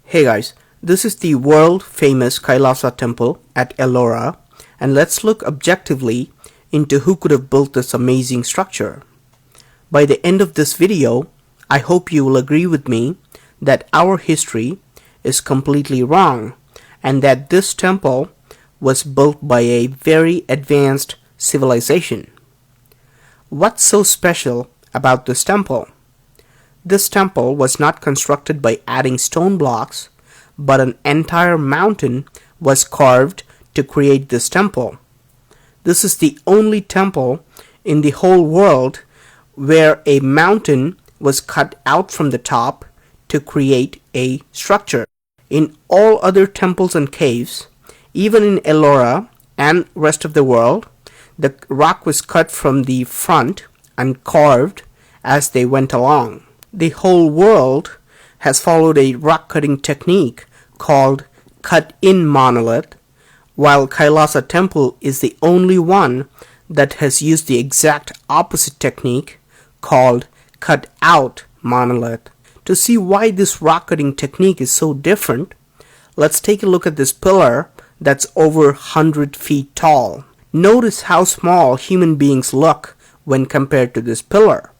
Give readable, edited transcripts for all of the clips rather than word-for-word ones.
Hey guys, this is the world famous Kailasa temple at Ellora, and let's look objectively into who could have built this amazing structure. By the end of this video, I hope you will agree with me that our history is completely wrong and that this temple was built by a very advanced civilization. What's so special about this temple? This temple was not constructed by adding stone blocks, but an entire mountain was carved to create this temple. This is the only temple in the whole world where a mountain was cut out from the top to create a structure. In all other temples and caves, even in Ellora and rest of the world, the rock was cut from the front and carved as they went along. The whole world has followed a rock cutting technique called cut-in monolith, while Kailasa temple is the only one that has used the exact opposite technique called cut-out monolith. To see why this rock cutting technique is so different, let's take a look at this pillar that's over 100 feet tall. Notice how small human beings look when compared to this pillar.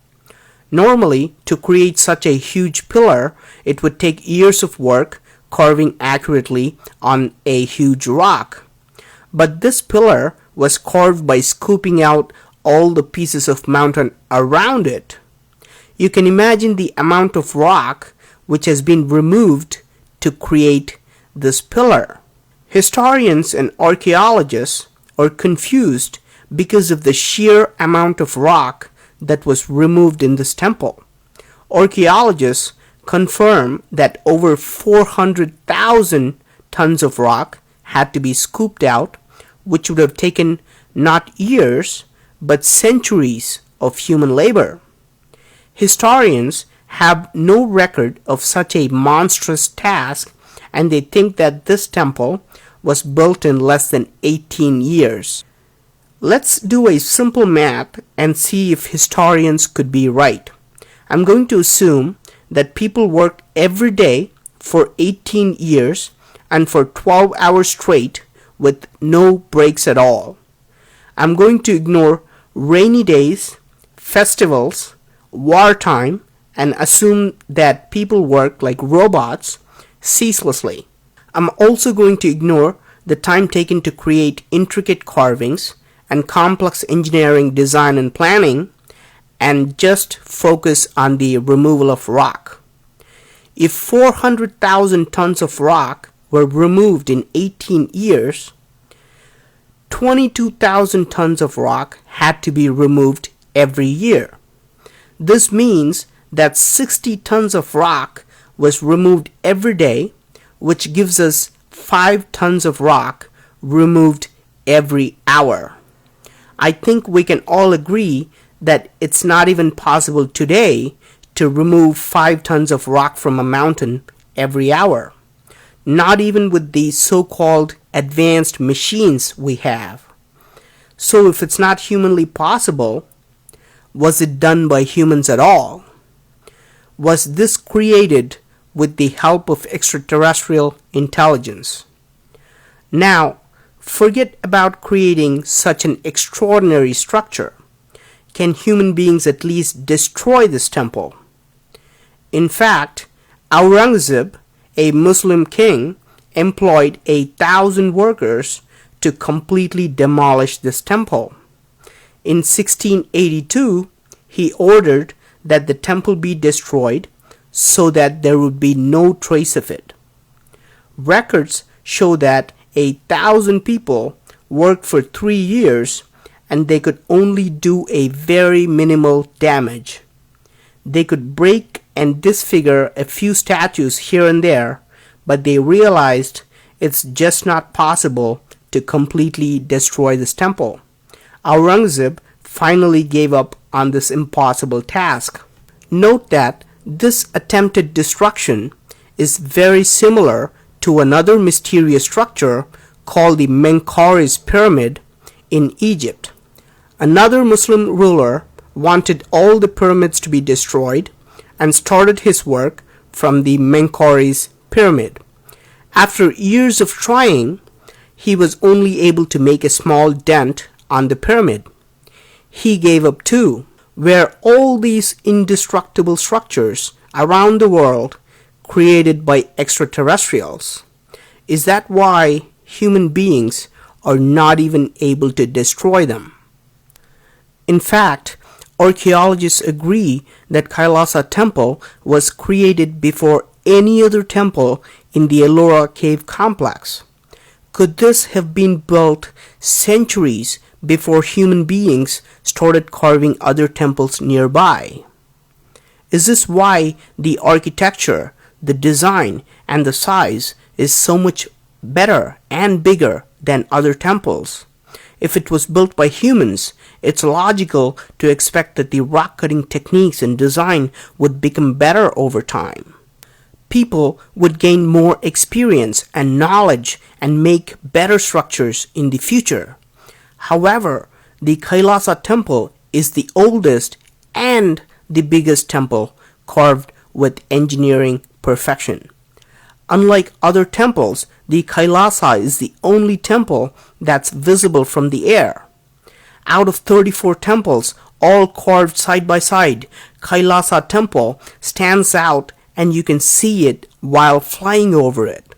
Normally, to create such a huge pillar, it would take years of work carving accurately on a huge rock. But this pillar was carved by scooping out all the pieces of mountain around it. You can imagine the amount of rock which has been removed to create this pillar. Historians and archaeologists are confused because of the sheer amount of rock that was removed in this temple. Archaeologists confirm that over 400,000 tons of rock had to be scooped out, which would have taken not years but centuries of human labor. Historians have no record of such a monstrous task, and they think that this temple was built in less than 18 years. Let's do a simple math and see if historians could be right. I'm going to assume that people worked every day for 18 years and for 12 hours straight with no breaks at all. I'm going to ignore rainy days, festivals, wartime, and assume that people work like robots ceaselessly. I'm also going to ignore the time taken to create intricate carvings and complex engineering design and planning, and just focus on the removal of rock. If 400,000 tons of rock were removed in 18 years, 22,000 tons of rock had to be removed every year. This means that 60 tons of rock was removed every day, which gives us 5 tons of rock removed every hour. I think we can all agree that it's not even possible today to remove 5 tons of rock from a mountain every hour. Not even with the so-called advanced machines we have. So if it's not humanly possible, was it done by humans at all? Was this created with the help of extraterrestrial intelligence? Now, forget about creating such an extraordinary structure. Can human beings at least destroy this temple? In fact, Aurangzeb, a Muslim king, employed 1,000 workers to completely demolish this temple. In 1682, he ordered that the temple be destroyed so that there would be no trace of it. Records show that 1,000 people worked for 3 years and they could only do a very minimal damage. They could break and disfigure a few statues here and there, but they realized it's just not possible to completely destroy this temple. Aurangzeb finally gave up on this impossible task. Note that this attempted destruction is very similar to another mysterious structure called the Menkaures pyramid in Egypt. Another Muslim ruler wanted all the pyramids to be destroyed and started his work from the Menkaures pyramid. After years of trying, he was only able to make a small dent on the pyramid. He gave up too. Were all these indestructible structures around the world created by extraterrestrials? Is that why human beings are not even able to destroy them? In fact, archaeologists agree that Kailasa Temple was created before any other temple in the Ellora cave complex. Could this have been built centuries before human beings started carving other temples nearby? Is this why the architecture, the design, and the size is so much better and bigger than other temples? If it was built by humans, it's logical to expect that the rock-cutting techniques and design would become better over time. People would gain more experience and knowledge and make better structures in the future. However, the Kailasa Temple is the oldest and the biggest temple carved with engineering perfection. Unlike other temples, the Kailasa is the only temple that's visible from the air. Out of 34 temples, all carved side by side, Kailasa Temple stands out and you can see it while flying over it.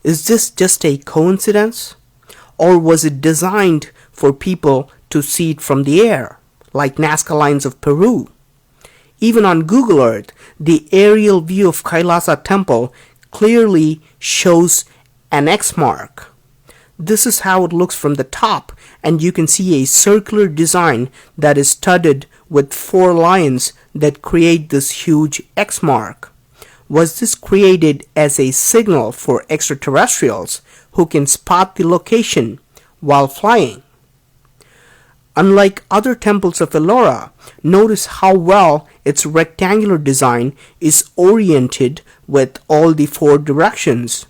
Is this just a coincidence? Or was it designed for people to see it from the air, like Nazca Lines of Peru? Even on Google Earth, the aerial view of Kailasa Temple clearly shows an X mark. This is how it looks from the top, and you can see a circular design that is studded with 4 lions that create this huge X mark. Was this created as a signal for extraterrestrials who can spot the location while flying? Unlike other temples of Ellora, notice how well its rectangular design is oriented with all the 4 directions.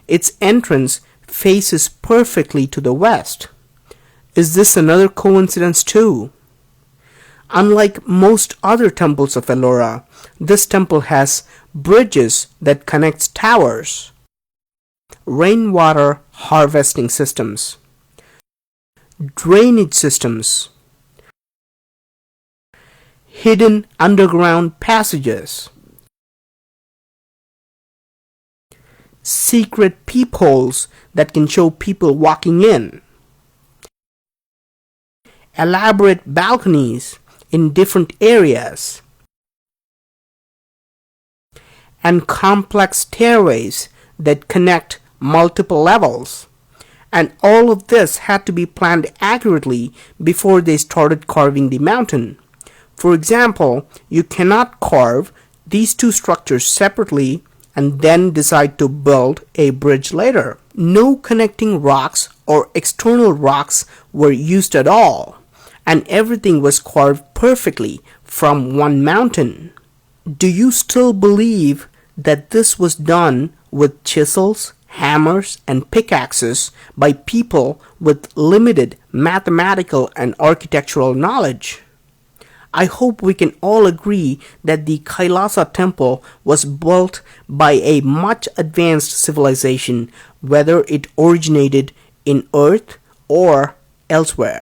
Its entrance faces perfectly to the west. Is this another coincidence too? Unlike most other temples of Ellora, this temple has bridges that connect towers, rainwater harvesting systems, drainage systems, hidden underground passages, secret peepholes that can show people walking in, elaborate balconies in different areas, and complex stairways that connect multiple levels. And all of this had to be planned accurately before they started carving the mountain. For example, you cannot carve these 2 structures separately and then decide to build a bridge later. No connecting rocks or external rocks were used at all, and everything was carved perfectly from one mountain. Do you still believe that this was done with chisels, hammers, and pickaxes by people with limited mathematical and architectural knowledge? I hope we can all agree that the Kailasa Temple was built by a much advanced civilization, whether it originated in Earth or elsewhere.